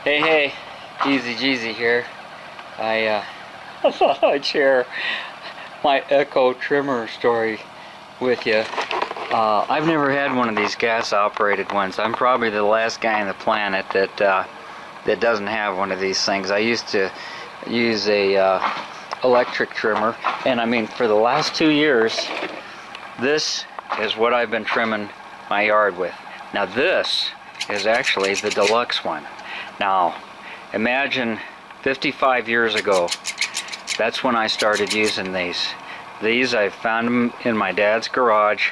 Hey, Easy Jeezy here. I thought I'd share my Eecho trimmer story with you. I've never had one of these gas-operated ones. I'm probably the last guy on the planet that doesn't have one of these things. I used to use a electric trimmer, and I mean, for the last 2 years, this is what I've been trimming my yard with. Now this is actually the deluxe one. Now, imagine 55 years ago, that's when I started using these. These, I found them in my dad's garage,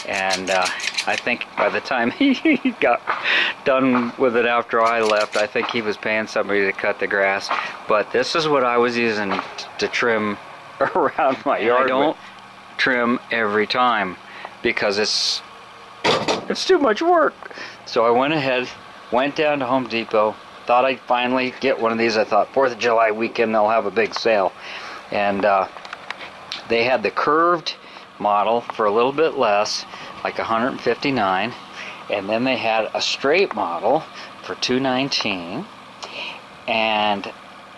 and I think by the time he got done with it after I left, I think he was paying somebody to cut the grass. But this is what I was using to trim around my yard. I don't trim every time because it's too much work. So I went ahead, went down to Home Depot, thought I'd finally get one of these. I thought 4th of July weekend they'll have a big sale. And they had the curved model for a little bit less, like $159, and then they had a straight model for $219, and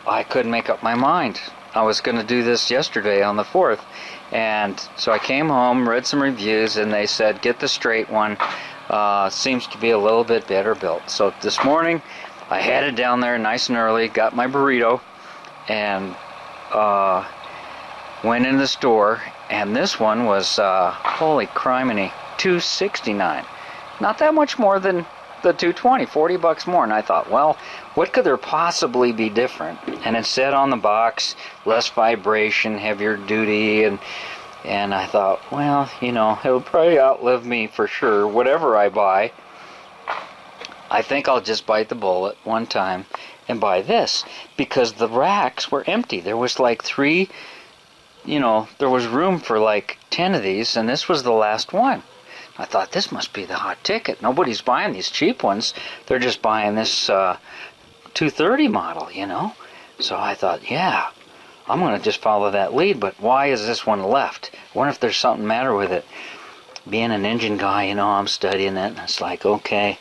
I couldn't make up my mind. I was going to do this yesterday on the 4th, and so I came home, read some reviews, and they said get the straight one. Seems to be a little bit better built. So this morning I headed down there nice and early, got my burrito, and went in the store, and this one was, holy criminy, $269. Not that much more than the $220, 40 bucks more. And I thought, well, what could there possibly be different? And it said on the box, less vibration, heavier duty, and I thought, well, you know, it'll probably outlive me for sure, whatever I buy. I think I'll just bite the bullet one time and buy this, because the racks were empty. There was like 3, you know, there was room for like 10 of these, and this was the last one. I thought, this must be the hot ticket. Nobody's buying these cheap ones. They're just buying this 230 model, you know. So I thought, yeah, I'm going to just follow that lead, but why is this one left? I wonder if there's something matter with it. Being an engine guy, you know, I'm studying it, and it's like, okay,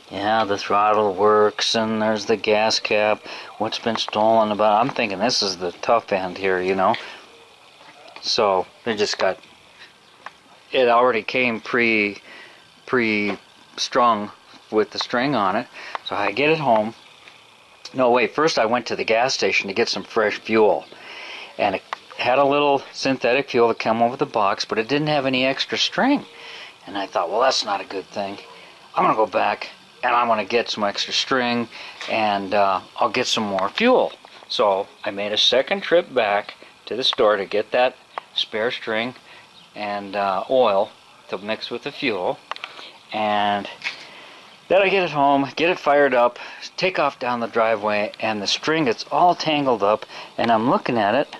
yeah, the throttle works, and there's the gas cap. What's been stolen about? I'm thinking this is the tough end here, you know. So they just got, it already came pre-strung with the string on it. So I get it home. No, wait, first I went to the gas station to get some fresh fuel. And it had a little synthetic fuel that came over the box, but it didn't have any extra string. And I thought, well, that's not a good thing. I'm going to go back and I'm going to get some extra string, and I'll get some more fuel. So I made a second trip back to the store to get that spare string and oil to mix with the fuel. And then I get it home, get it fired up, take off down the driveway, and the string gets all tangled up, and I'm looking at it,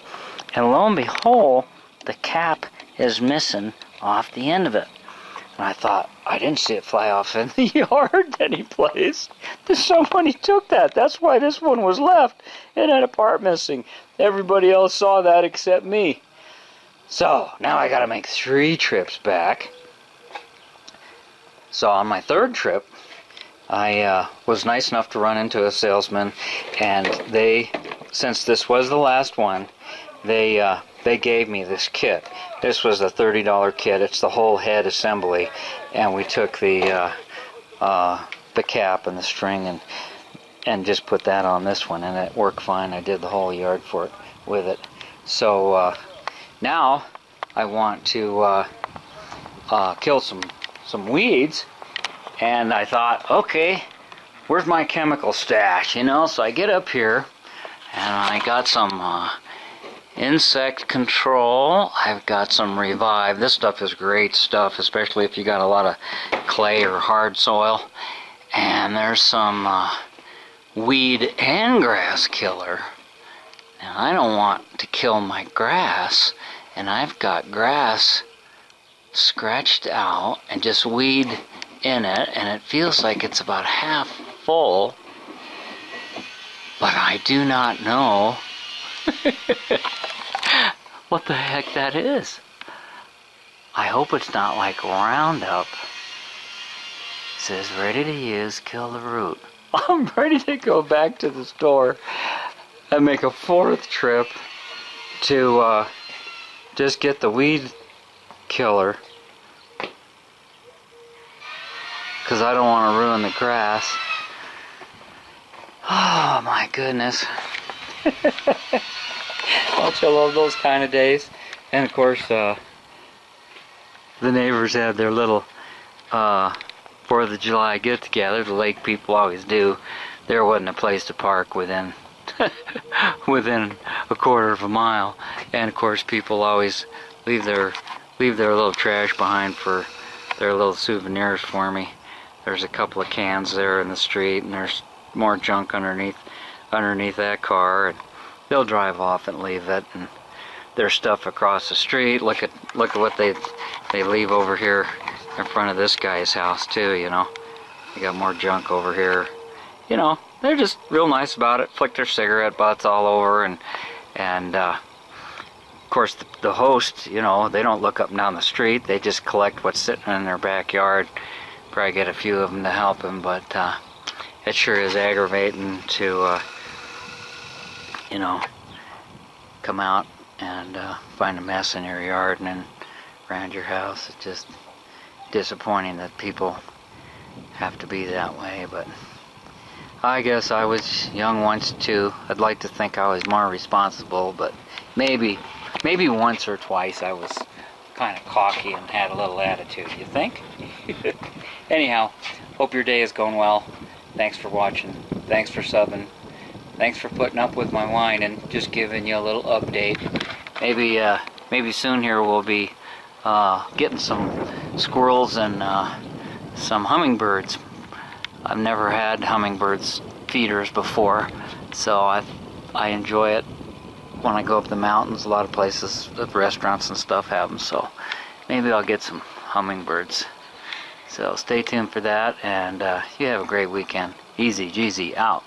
and lo and behold, the cap is missing off the end of it. And I thought, I didn't see it fly off in the yard any place. Somebody took that. That's why this one was left. It had a part missing. Everybody else saw that except me. So now I got to make 3 trips back. So on my 3rd trip, I was nice enough to run into a salesman, and they, since this was the last one, they gave me this kit. This was a $30 kit. It's the whole head assembly, and we took the cap and the string and just put that on this one, and it worked fine. I did the whole yard for it with it. So now I want to kill some weeds, and I thought, okay, where's my chemical stash, you know? So I get up here, and I got some insect control. I've got some Revive. This stuff is great stuff, especially if you got a lot of clay or hard soil. And there's some weed and grass killer. Now I don't want to kill my grass, and I've got grass scratched out and just weed in it, and it feels like it's about half full, but I do not know what the heck that is. I hope it's not like Roundup. It says ready to use, kill the root. I'm ready to go back to the store and make a 4th trip to just get the weed killer, because I don't want to ruin the grass. Oh my goodness. Don't you love those kind of days? And of course, the neighbors had their little 4th of July get-together. The lake people always do. There wasn't a place to park within within a 1/4 of a mile, and of course people always leave their little trash behind for their little souvenirs for me. There's a couple of cans there in the street, and there's more junk underneath that car, and they'll drive off and leave it. And there's stuff across the street. Look at what they leave over here in front of this guy's house too. You know, they got more junk over here. You know, they're just real nice about it. Flick their cigarette butts all over, and of course the host, you know, they don't look up and down the street. They just collect what's sitting in their backyard. Probably get a few of them to help him, but it sure is aggravating to you know, come out and find a mess in your yard and then around your house. It's just disappointing that people have to be that way, but I guess I was young once too. I'd like to think I was more responsible, but maybe once or twice I was kind of cocky and had a little attitude, you think? Anyhow, hope your day is going well. Thanks for watching. Thanks for subbing. Thanks for putting up with my whine and just giving you a little update. Maybe soon here we'll be getting some squirrels and some hummingbirds. I've never had hummingbirds feeders before, so I enjoy it when I go up the mountains. A lot of places, the restaurants and stuff have them, so maybe I'll get some hummingbirds. So stay tuned for that, and you have a great weekend. Easy Jeezy out.